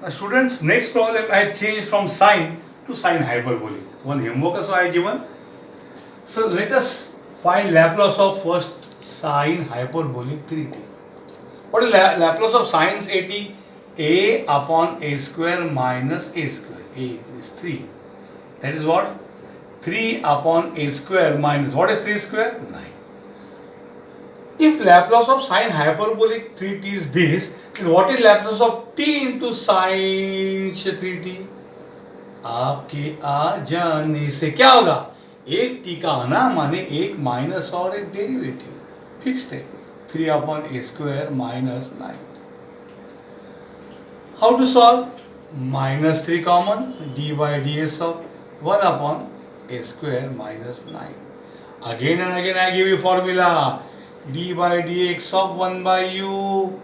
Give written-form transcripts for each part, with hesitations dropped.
Now, students, next problem I had changed from sine to sine hyperbolic. One homework also I given. So let us find Laplace of first sine hyperbolic 3t. What is Laplace of sine 80? A upon a square minus a square. A is 3. That is what? 3 upon a square minus, what is 3 square? 9. If Laplace of sine hyperbolic 3t is this, then what is Laplace of t into sine 3t? आपके आ जाने से क्या होगा? एक T का आना माने एक माइनस और एक डेरिवेटिव फिक्स्ड है 3 upon a square minus 9. How to solve? Minus 3 common, d by d s of 1 upon a square minus 9. Again and again I give you formula d by dx of 1 by u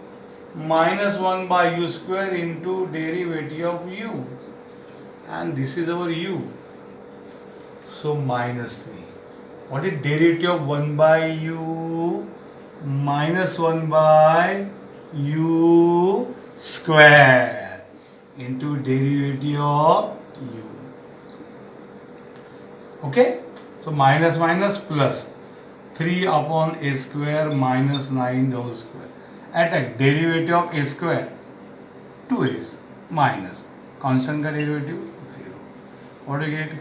minus 1 by u square into derivative of u, and this is our u, so minus 3. What is derivative of 1 by u minus 1 by u square into derivative of u? Okay, so minus minus plus 3 upon a square minus 9 the whole square. At derivative of a square 2a minus constant का derivative 0. What do you get?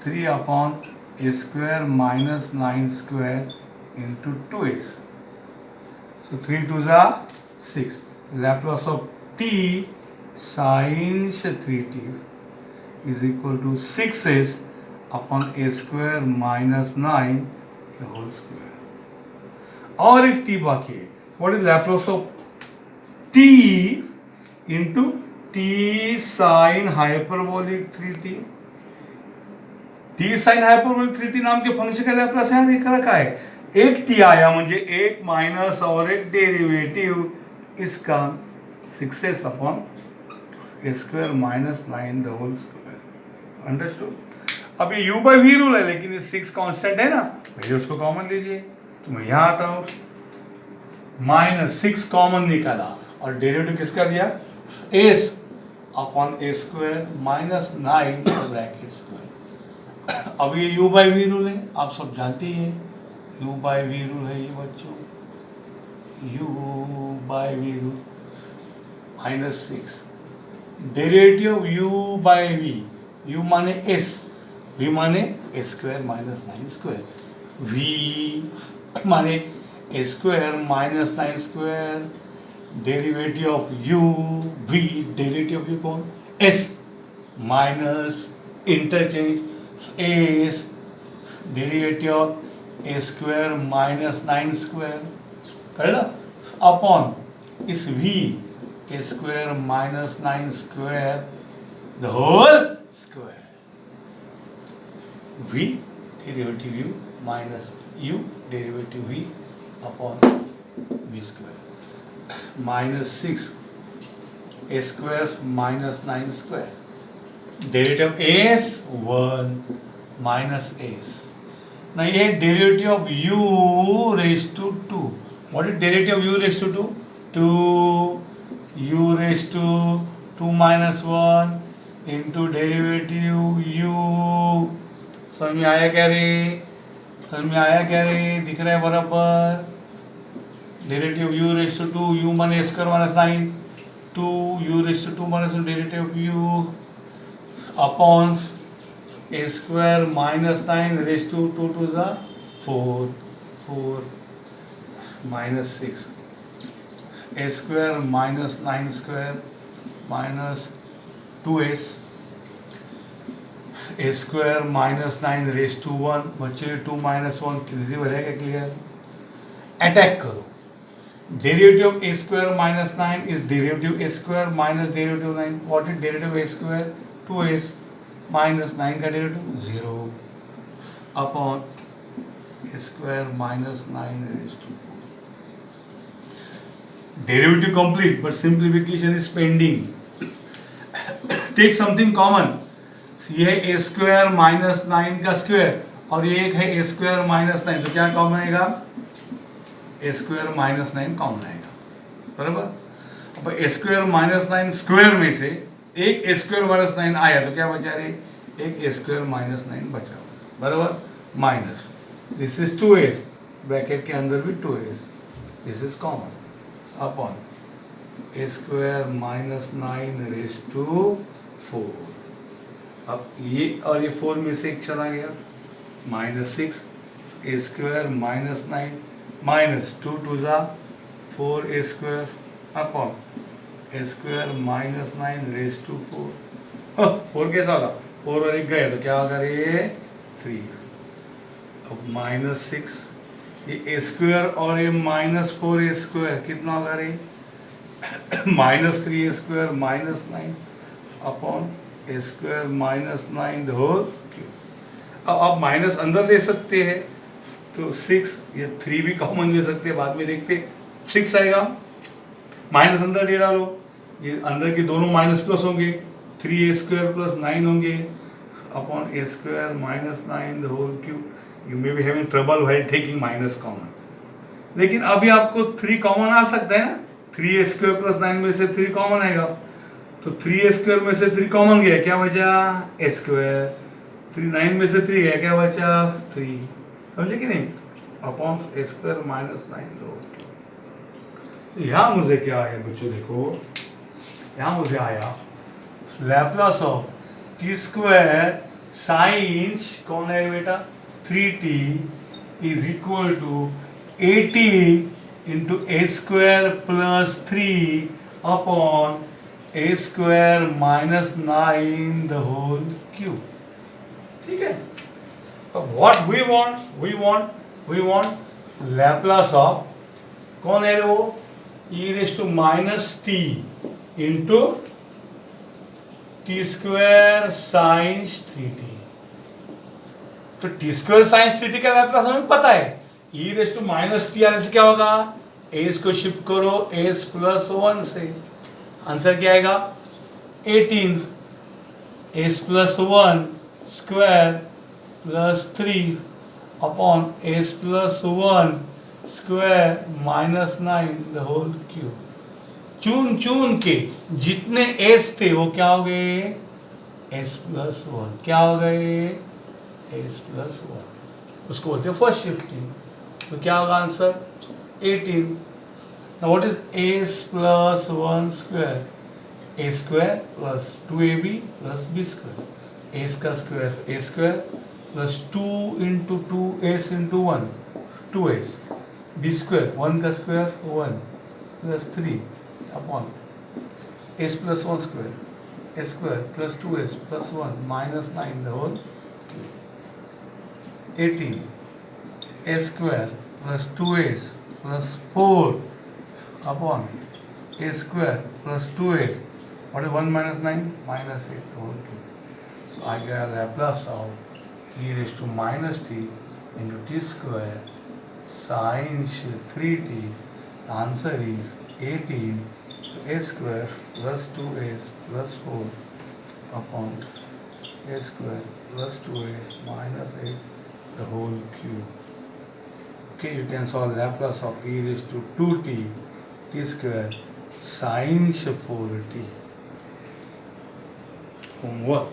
3 upon a square minus 9 square into 2a. So 3 2s are 6. Laplace of t sin 3t is equal to 6s upon a square minus 9 the whole square. और एक t बाकी है. What is Laplace of t into t sin hyperbolic 3t? t sin hyperbolic 3t नाम के function का Laplace यहाँ लिख रखा है. एक t आया म्हणजे एक माइनस और एक डेरिवेटिव इसका 6s upon a square minus 9 the whole square. Understood? अब ये u बाई वी रूल है, लेकिन ये 6 कांस्टेंट है ना, भैया उसको कॉमन लीजिए. तो मैं यहाँ आता हूँ, माइनस 6 कॉमन निकाला और डेरिवेटिव किसका दिया? s upon a square minus 9 bracket square. अब ये u बाई वी रूल है, आप सब जानते ही हैं. u बाई वी रूल है ये बच्चों, u by v rule minus 6 derivative of u by वी, u माने s, v माने a square minus 9 square, v माने a square minus 9 square, derivative of u, v derivative of u कौन? s minus interchange s derivative of a square minus 9 square, करेगा upon इस v a square minus 9 square the whole square. v derivative u minus u derivative v upon v square minus 6 a square minus 9 square derivative s 1 minus s. Now ये derivative of u raised to 2. What is derivative of u raised to 2? 2 u raised to 2 minus 1 into derivative u. समझ में आया क्या रे? समझ में आया क्या रे? दिख रहा है बराबर? Derivative u raise to 2 u माने square minus 9 2 u raise to 2 minus derivative of u upon a square minus 9 raise to 2 to the 4 4 minus 6 a square minus 9 square minus 2s a square minus 9 raise to 1 बच्चे 2 minus 1 easy बनेगा clear. Attack करो. Derivative of a square minus 9 is derivative a square minus derivative 9. What is derivative a square? 2s minus 9 का derivative 0 upon a square minus 9 raise to 4. Derivative complete but simplification is pending. Take something common. ये a square minus 9 का square और ये एक है ए square minus 9, तो क्या common आएगा? ए स्क्वायर माइनस 9 कॉमन आएगा, बराबर. अब ए स्क्वायर माइनस 9 स्क्वायर में से एक ए स्क्वायर माइनस 9 आया तो क्या बचा रे, एक ए स्क्वायर माइनस 9 बचा, बराबर, minus this is 2s, bracket के अंदर भी 2s, this is common upon a square minus 9 raise to 4। अब ये और ये 4 में से एक चला गया, minus 6 a square minus 9 minus 2 to the 4 a square upon a square minus 9 raise to 4। 4 कैसा होगा, 4 और 1 गए तो क्या होगा रे, 3। अब माइनस 6 ये ए स्क्वायर और ये माइनस 4 ए स्क्वायर कितना होगा रे, minus 3 a square minus 9 upon a square minus 9 the whole cube. अब आप माइनस अंदर ले सकते हैं तो 6 या 3 भी कॉमन ले सकते हैं, बाद में देखते 6 आएगा, माइनस अंदर ले डालो, ये अंदर के दोनों माइनस प्लस होंगे, 3 ए स्क्वायर प्लस 9 होंगे upon a square minus 9 the whole cube. You may be having trouble while taking minus common, लेकिन अभी आपको 3 कॉमन आ सकता है ना, 3 ए स्क्वायर प्लस 9 में से 3 कॉमन आएगा, तो 3 ए स्क्वायर में से 3 कॉमन गया, क्या बचा ए स्क्वायर, 3 9 में से 3 गया, क्या बचा 3, समझे कि नहीं, अपॉन ए स्क्वायर माइनस 9 दो। यहाँ मुझे क्या आया बच्चों, देखो यहाँ मुझे आया Laplace of t square sine, कौन है बेटा, 3t is equal to 18 into a square plus 3 upon a square minus 9 the whole cube. ठीक है, अब what we want Laplace of, कौन है वो, e raise to minus t into t square sine 3t। तो टी स्क्वायर साइंस 3t का Laplace हमें पता है, ई रेज टू माइनस टी आने से क्या होगा, एस को शिफ्ट करो एस प्लस 1 से, आंसर क्या आएगा 18 s plus 1 square plus 3 upon s plus 1 square minus 9 the whole cube. चुन के जितने एस थे वो क्या हो गए, एस प्लस 1, क्या हो गए एस प्लस 1, उसको बोलते हैं फर्स्ट शिफ्टिंग। तो क्या होगा answer 18। Now what is a plus 1 square? A square plus 2ab plus b square. A का square a square plus 2 into 2s into 1 2s, b square 1 का square 1 plus 3 upon s plus 1 square s square plus 2s plus 1 minus 9 the whole cube. 18 a square plus 2s plus 4 upon a square plus 2s. What is 1 minus 9? Minus 8 whole cube. So I get Laplace of e raised to minus t into t square sin 3t. The answer is 18 a square plus 2s plus 4 upon a square plus 2s minus 8 the whole cube. Okay, you can solve Laplace of e raised to 2t t square sin 4t. Homework.